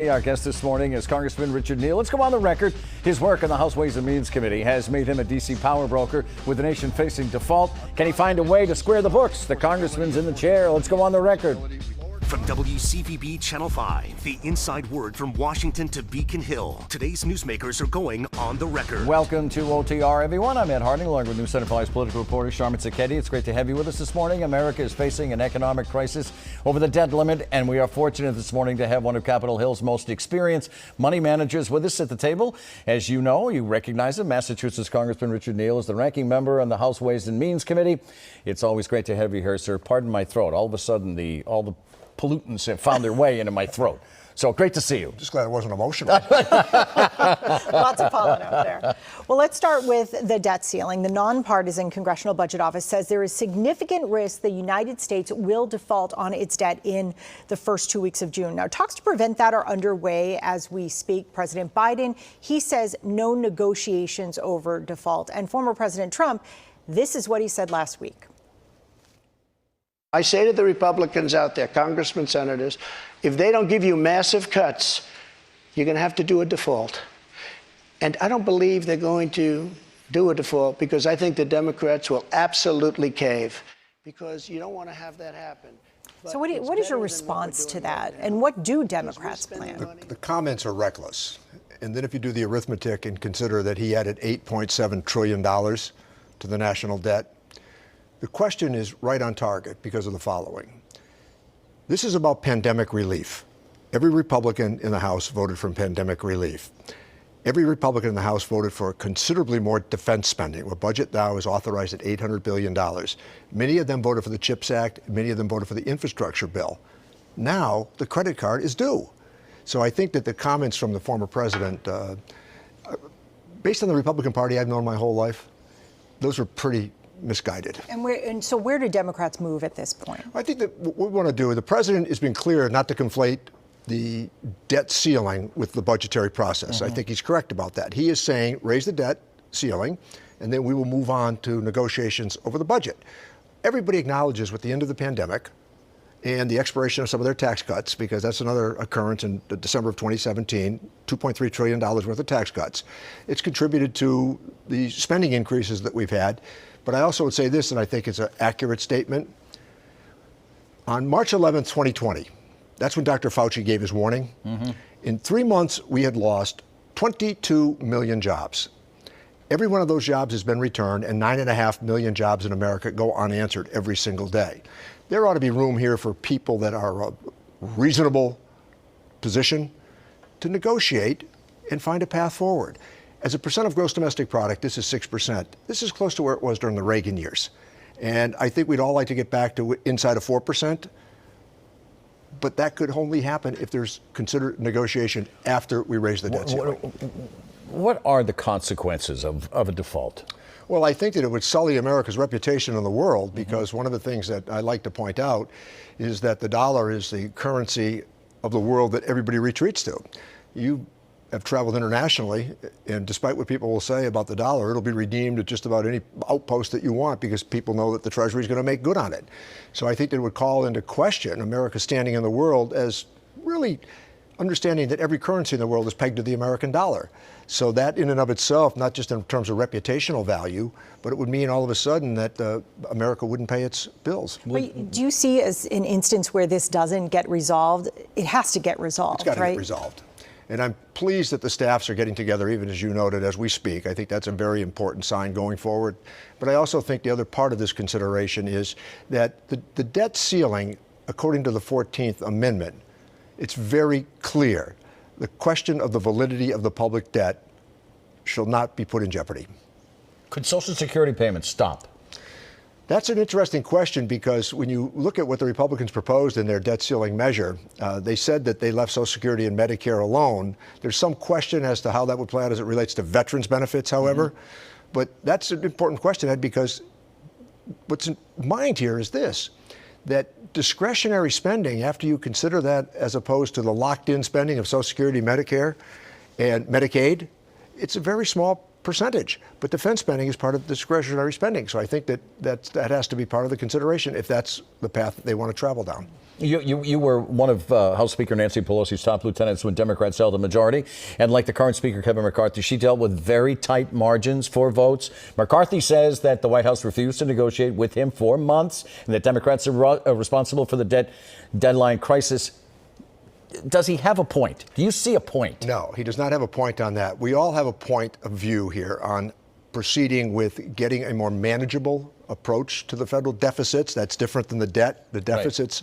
Our guest this morning is Congressman Richard Neal. Let's go on the record. His work on the House Ways and Means Committee has made him a D.C. power broker with the nation facing default. Can he find a way to square the books? The congressman's in the chair. Let's go on the record. From WCVB Channel 5, the inside word from Washington to Beacon Hill. Today's newsmakers are going on the record. Welcome to OTR, everyone. I'm Ed Harding, along with News Center 5's political reporter Sharmin Ceketti. It's great to have you with us this morning. America is facing an economic crisis over the debt limit, and we are fortunate this morning to have one of Capitol Hill's most experienced money managers with us at the table. As you know, you recognize him. Massachusetts Congressman Richard Neal is the ranking member on the House Ways and Means Committee. It's always great to have you here, sir. Pardon my throat. All of a sudden, all the pollutants have found their way into my throat. So great to see you. Just glad it wasn't emotional. Lots of pollen out there. Well, let's start with the debt ceiling. The nonpartisan Congressional Budget Office says there is significant risk the United States will default on its debt in the first 2 weeks of June. Now, talks to prevent that are underway as we speak. President Biden, he says no negotiations over default. And former President Trump, this is what he said last week. I say to the Republicans out there, congressmen, senators, if they don't give you massive cuts, you're going to have to do a default. And I don't believe they're going to do a default because I think the Democrats will absolutely cave because you don't want to have that happen. So what is your response to that? And what do Democrats plan? The comments are reckless. And then if you do the arithmetic and consider that he added $8.7 trillion to the national debt, the question is right on target because of the following. This is about pandemic relief. Every Republican in the House voted for pandemic relief. Every Republican in the House voted for considerably more defense spending, where budget now is authorized at $800 billion. Many of them voted for the CHIPS Act. Many of them voted for the infrastructure bill. Now the credit card is due. So I think that the comments from the former president, based on the Republican Party I've known my whole life, those are pretty misguided. And so where do Democrats move at this point? I think that what we want to do, the president has been clear not to conflate the debt ceiling with the budgetary process. I think he's correct about that. He is saying raise the debt ceiling, and then we will move on to negotiations over the budget. Everybody acknowledges with the end of the pandemic and the expiration of some of their tax cuts, because that's another occurrence in December of 2017, $2.3 trillion worth of tax cuts. It's contributed to the spending increases that we've had. But I also would say this, and I think it's an accurate statement. On March 11th, 2020, that's when Dr. Fauci gave his warning. In 3 months, we had lost 22 million jobs. Every one of those jobs has been returned, and 9.5 million jobs in America go unanswered every single day. There ought to be room here for people that are a reasonable position to negotiate and find a path forward. As a percent of gross domestic product, this is 6%. This is close to where it was during the Reagan years. And I think we'd all like to get back to inside of 4%. But that could only happen if there's considered negotiation after we raise the debt ceiling. What are the consequences of a default? Well, I think that it would sully America's reputation in the world because one of the things that I like to point out is that the dollar is the currency of the world that everybody retreats to. You have traveled internationally, and despite what people will say about the dollar, it'll be redeemed at just about any outpost that you want because people know that the Treasury is going to make good on it. So I think that it would call into question America's standing in the world as really understanding that every currency in the world is pegged to the American dollar. So that in and of itself, not just in terms of reputational value, but it would mean all of a sudden that America wouldn't pay its bills. Do you see as an instance where this doesn't get resolved? It has to get resolved, It's got to right? get resolved. And I'm pleased that the staffs are getting together, even as you noted, as we speak. I think that's a very important sign going forward. But I also think the other part of this consideration is that the debt ceiling, according to the 14th Amendment, it's very clear. The question of the validity of the public debt shall not be put in jeopardy. Could Social Security payments stop? That's an interesting question because when you look at what the Republicans proposed in their debt ceiling measure, they said that they left Social Security and Medicare alone. There's some question as to how that would play out as it relates to veterans benefits, however. But that's an important question, Ed, because what's in mind here is this, that discretionary spending, after you consider that as opposed to the locked-in spending of Social Security, Medicare, and Medicaid, it's a very small percentage. But defense spending is part of discretionary spending. So I think that has to be part of the consideration if that's the path that they want to travel down. You were one of House Speaker Nancy Pelosi's top lieutenants when Democrats held the majority. And like the current Speaker, Kevin McCarthy, she dealt with very tight margins for votes. McCarthy says that the White House refused to negotiate with him for months and that Democrats are responsible for the deadline crisis. Does he have a point? Do you see a point? No, he does not have a point on that. We all have a point of view here on proceeding with getting a more manageable approach to the federal deficits. That's different than the debt. The deficits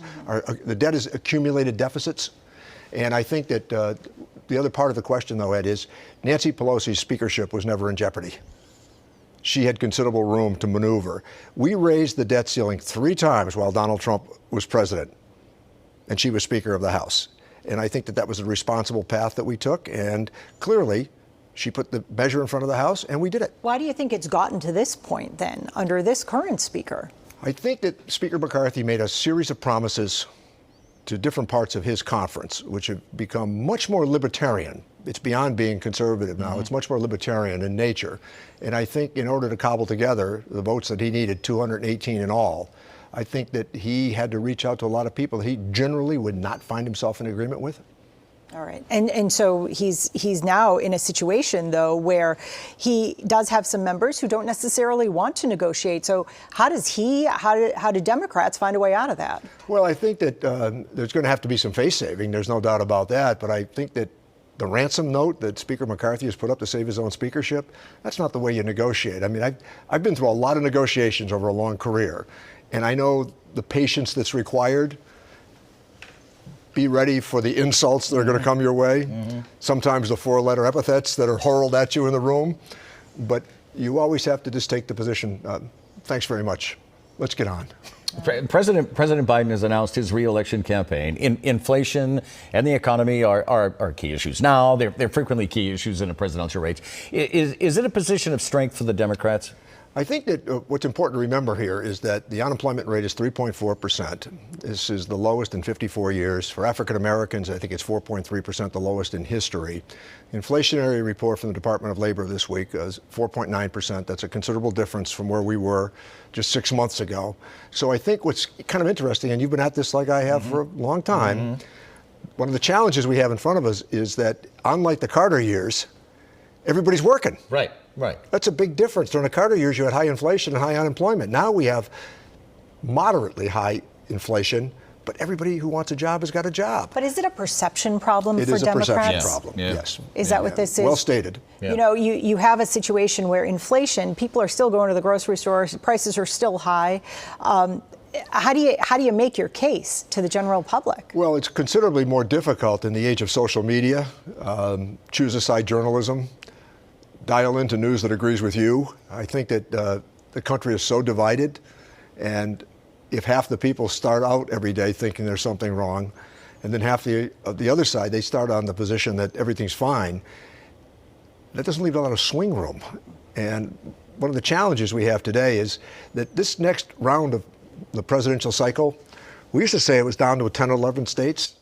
the debt is accumulated deficits. And I think that the other part of the question, though, Ed, is Nancy Pelosi's speakership was never in jeopardy. She had considerable room to maneuver. We raised the debt ceiling 3 times while Donald Trump was president, and she was Speaker of the House. And I think that that was a responsible path that we took. And clearly, she put the measure in front of the House, and we did it. Why do you think it's gotten to this point, then, under this current Speaker? I think that Speaker McCarthy made a series of promises to different parts of his conference, which have become much more libertarian. It's beyond being conservative now. It's much more libertarian in nature. And I think in order to cobble together the votes that he needed, 218 in all, I think that he had to reach out to a lot of people that he generally would not find himself in agreement with. All right. And so he's now in a situation, though, where he does have some members who don't necessarily want to negotiate. So how do Democrats find a way out of that? Well, I think that there's going to have to be some face saving. There's no doubt about that. But I think that the ransom note that Speaker McCarthy has put up to save his own speakership, that's not the way you negotiate. I mean, I've been through a lot of negotiations over a long career, and I know the patience that's required. Be ready for the insults that are going to come your way. Sometimes the 4-letter epithets that are hurled at you in the room. But you always have to just take the position, thanks very much, let's get on. President Biden has announced his re-election campaign. Inflation and the economy are key issues now. They're frequently key issues in a presidential race. Is it a position of strength for the Democrats? I think that what's important to remember here is that the unemployment rate is 3.4%. This is the lowest in 54 years. For African Americans, I think it's 4.3%, the lowest in history. Inflationary report from the Department of Labor this week is 4.9%. That's a considerable difference from where we were just 6 months ago. So I think what's kind of interesting, and you've been at this like I have for a long time, one of the challenges we have in front of us is that, unlike the Carter years, everybody's working. Right. That's a big difference. During the Carter years, you had high inflation and high unemployment. Now we have moderately high inflation, but everybody who wants a job has got a job. But is it a perception problem for It is Democrats? a perception problem, yes. Is that what this is? Well stated. Yeah. You know, you have a situation where inflation, people are still going to the grocery store, prices are still high. How do you make your case to the general public? Well, it's considerably more difficult in the age of social media. Choose a side journalism. Dial into news that agrees with you. I think that the country is so divided, and if half the people start out every day thinking there's something wrong, and then half the other side, they start on the position that everything's fine, that doesn't leave a lot of swing room. And one of the challenges we have today is that this next round of the presidential cycle, we used to say it was down to 10 or 11 states.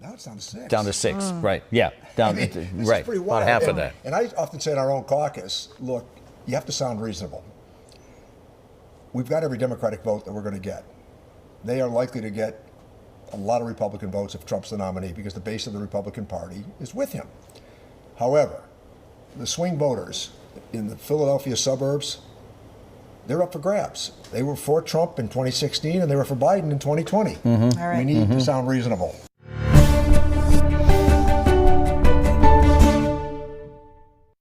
Now it's down to 6. Down to 6, right? Yeah, down. Right, about half of that. And I often say in our own caucus, look, you have to sound reasonable. We've got every Democratic vote that we're going to get. They are likely to get a lot of Republican votes if Trump's the nominee because the base of the Republican Party is with him. However, the swing voters in the Philadelphia suburbs, they're up for grabs. They were for Trump in 2016 and they were for Biden in 2020. All right. We need to sound reasonable.